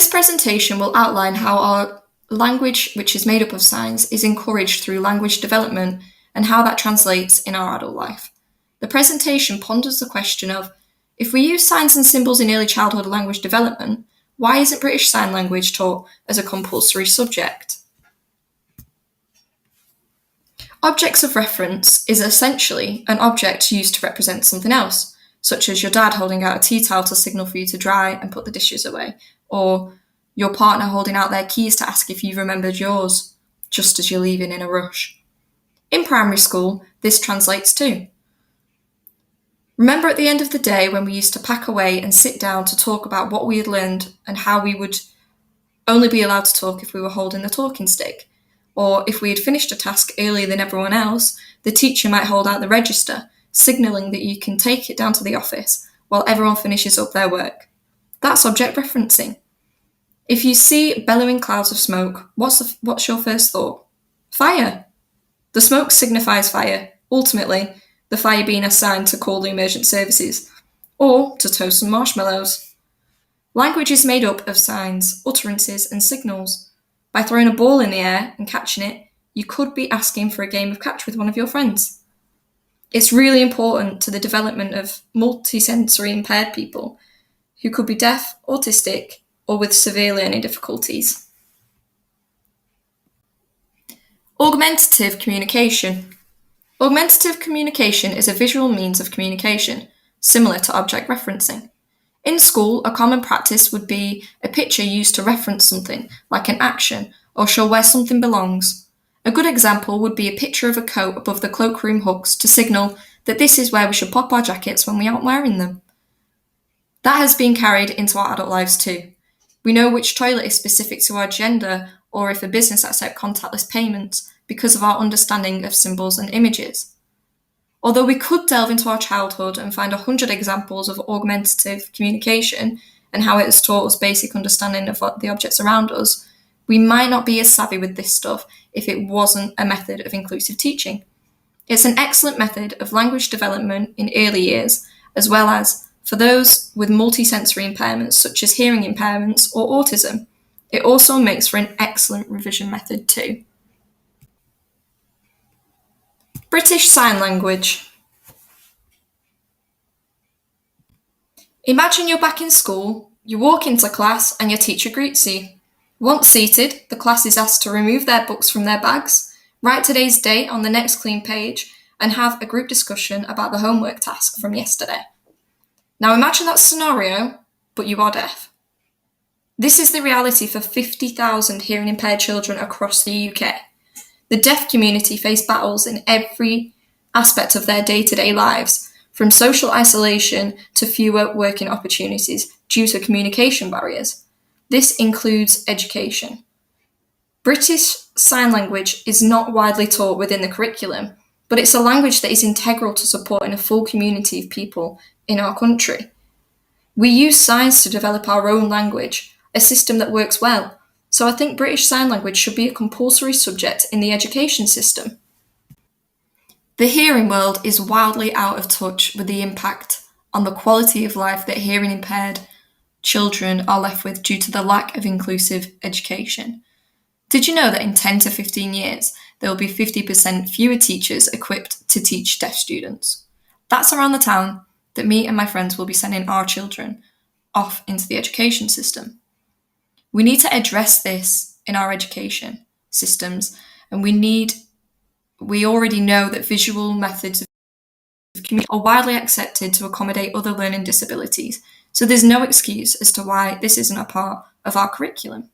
This presentation will outline how our language, which is made up of signs, is encouraged through language development and how that translates in our adult life. The presentation ponders the question of, if we use signs and symbols in early childhood language development, why isn't British Sign Language taught as a compulsory subject? Objects of reference is essentially an object used to represent something else, such as your dad holding out a tea towel to signal for you to dry and put the dishes away, or your partner holding out their keys to ask if you've remembered yours, just as you're leaving in a rush. In primary school, this translates too. Remember at the end of the day when we used to pack away and sit down to talk about what we had learned and how we would only be allowed to talk if we were holding the talking stick? Or if we had finished a task earlier than everyone else, the teacher might hold out the register, signalling that you can take it down to the office while everyone finishes up their work. That's object referencing. If you see bellowing clouds of smoke, what's your first thought? Fire. The smoke signifies fire, ultimately, the fire being assigned to call the emergent services, or to toast some marshmallows. Language is made up of signs, utterances, and signals. By throwing a ball in the air and catching it, you could be asking for a game of catch with one of your friends. It's really important to the development of multisensory impaired people who could be deaf, autistic, or with severe learning difficulties. Augmentative communication. Augmentative communication is a visual means of communication, similar to object referencing. In school, a common practice would be a picture used to reference something, like an action, or show where something belongs. A good example would be a picture of a coat above the cloakroom hooks to signal that this is where we should pop our jackets when we aren't wearing them. That has been carried into our adult lives too. We know which toilet is specific to our gender, or if a business accepts contactless payments, because of our understanding of symbols and images. Although we could delve into our childhood and find 100 examples of augmentative communication and how it has taught us basic understanding of the objects around us, we might not be as savvy with this stuff if it wasn't a method of inclusive teaching. It's an excellent method of language development in early years, as well as for those with multisensory impairments such as hearing impairments or autism. It also makes for an excellent revision method too. British Sign Language. Imagine you're back in school, you walk into class and your teacher greets you. Once seated, the class is asked to remove their books from their bags, write today's date on the next clean page, and have a group discussion about the homework task from yesterday. Now imagine that scenario, but you are deaf. This is the reality for 50,000 hearing impaired children across the UK. The deaf community face battles in every aspect of their day-to-day lives, from social isolation to fewer working opportunities due to communication barriers. This includes education. British Sign Language is not widely taught within the curriculum, but it's a language that is integral to supporting a full community of people in our country. We use signs to develop our own language, a system that works well. So I think British Sign Language should be a compulsory subject in the education system. The hearing world is wildly out of touch with the impact on the quality of life that hearing impaired children are left with due to the lack of inclusive education. Did you know that in 10 to 15 years, there will be 50% fewer teachers equipped to teach deaf students? That's around the time that me and my friends will be sending our children off into the education system. We need to address this in our education systems, and we already know that visual methods of communication are widely accepted to accommodate other learning disabilities, so there's no excuse as to why this isn't a part of our curriculum.